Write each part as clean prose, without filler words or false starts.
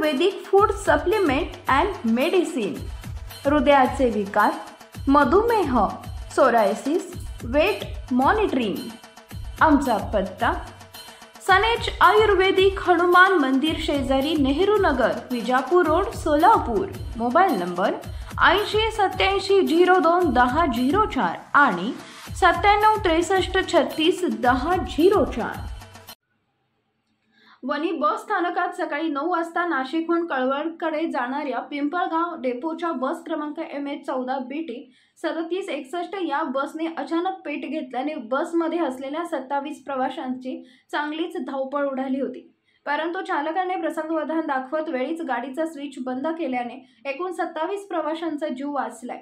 Ayurvedic food supplement and medicine, हृदयाचे विकार, मधुमेह, सोरायसिस, वेट मॉनिटरिंग। आमचा पत्ता सनेज आयुर्वेदिक हनुमान मंदिर शेजारी Nehru Nagar, Vijapur road, Solapur. Mobile number 8087021004 आणि 9763361004। वणी बस स्थानकात सकाळी 9 वाजता नाशिकहून कळवणकडे जाणाऱ्या पिंपळगाव डेपोच्या बस क्रमांक MH14BT 3761 या बसने अचानक पेट घेतल्याने बसमध्ये असलेल्या 27 प्रवाशांची चांगलीच धावपळ उडाली होती। परंतु चालकाने प्रसंगवधान दाखवत वेळीच गाडीचा स्विच बंद केल्याने एकूण 27 प्रवाशांचा जीव वाचलाय।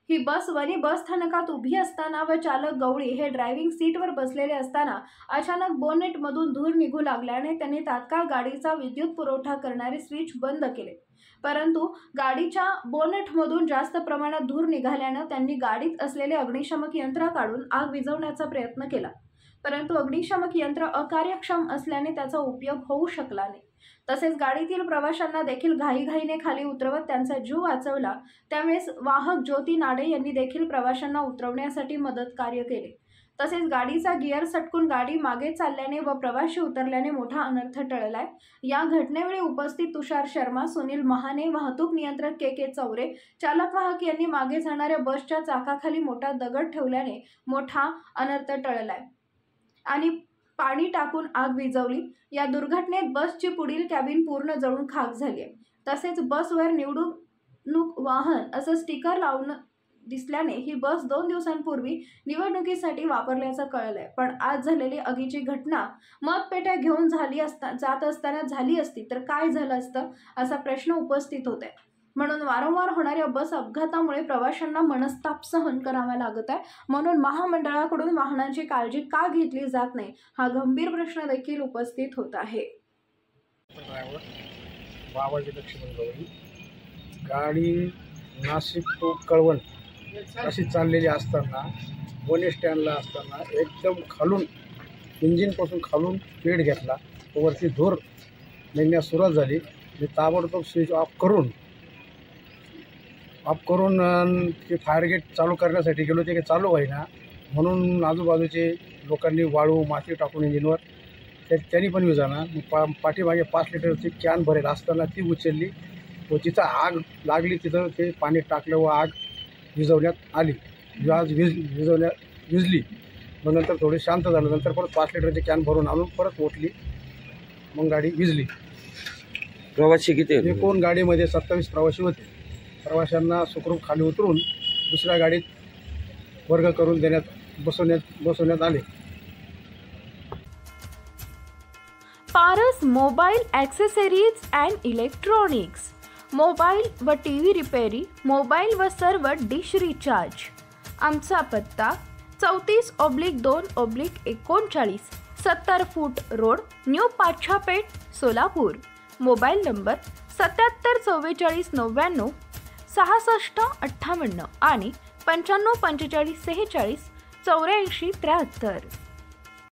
ही बस वणी बस स्थानकात उभी असताना व चालक गवळी हे ड्रायव्हिंग सीटवर बसलेले असताना अचानक बोनेटमधून धूर निघू लागल्याने त्यांनी तात्काळ गाडीचा विद्युत पुरवठा करणारे स्विच बंद केले। परंतु गाडीच्या बोनेटमधून जास्त प्रमाणात धूर निघाल्याने त्यांनी गाडीत असलेले अग्निशमक यंत्र काढून आग विझवण्याचा प्रयत्न केला, परंतु अग्निशमक यंत्र अकार्यक्षम असल्याने त्याचा उपयोग होऊ शकला नाही। तसेच गाडीतील प्रवाशांना देखील घाईघाईने खाली उतरवत त्यांचा जीव वाचवला। त्यावेळेस वाहक ज्योती नाडे यांनी देखील प्रवाशांना उतरवण्यासाठी मदत कार्य केले। तसेच गाडीचा गिअर सटकून गाडी मागे चालल्याने व प्रवाशी उतरल्याने मोठा अनर्थ टळलाय। या घटनेवेळी उपस्थित तुषार शर्मा, सुनील महाने, वाहतूक नियंत्रक के चौरे, चालक वाहक यांनी मागे जाणाऱ्या बसच्या चाकाखाली मोठा दगड ठेवल्याने मोठा अनर्थ टळलाय आणि पाणी टाकून आग विझवली। या दुर्घटनेत बसची पुढील कॅबिन पूर्ण जळून खाक झाली आहे। तसेच बसवर निवडणूक वाहन असं स्टिकर लावून दिसल्याने ही बस 2 दिवसांपूर्वी निवडणुकीसाठी वापरल्याचं कळलंय। पण आज झालेली आगीची घटना मतपेट्या घेऊन जात असताना झाली असती तर काय झालं असतं असा प्रश्न उपस्थित होत आहे। म्हणून वारंवार होणाऱ्या बस अपघातामुळे प्रवाशांना मनस्ताप सहन करावा लागत आहे। म्हणून महामंडळाकडून वाहनांची काळजी का घेतली जात नाही हा गंभीर प्रश्न देखील उपस्थित होत आहे। गाडी नाशिक टू कळवण अशी चाललेली असताना वणी स्टँडला असताना एकदम खालून इंजिनपासून खालून पेट घेतला, वरती धूर निघण्यास सुरुवात झाली। मी ताबडतोब स्विच ऑफ करून ते फायर गेट चालू करण्यासाठी गेलो, ते चालू होईना म्हणून आजूबाजूचे लोकांनी वाळू माती टाकून इंजिनवर त्यांनी पण विझाना। पाठीमागे 5 लिटरची कॅन भरेल असताना ती उचलली व जिथं आग लागली तिथं ते पाणी टाकलं व आग विझवण्यात आली। आज विझली मग नंतर थोडी शांत झालं, नंतर परत 5 लिटरची कॅन भरून आणून परत ओतली, मग गाडी विझली। प्रवासी किती होते? एकूण गाडीमध्ये 27 प्रवासी होते। प्रवाशांना सुखरूप खाली उतरून दुसऱ्या गाडीत वर्ग करून बसवण्यात आले। Paras mobile accessories and electronics, mobile व टीव्ही रिपेरी, मोबाईल व सर्व डिश रिचार्ज। आमचा पत्ता 34/2/39 70 फूट road, new Pachhapeth, Solapur. Mobile number 774499 6658 आणि 954546 8473।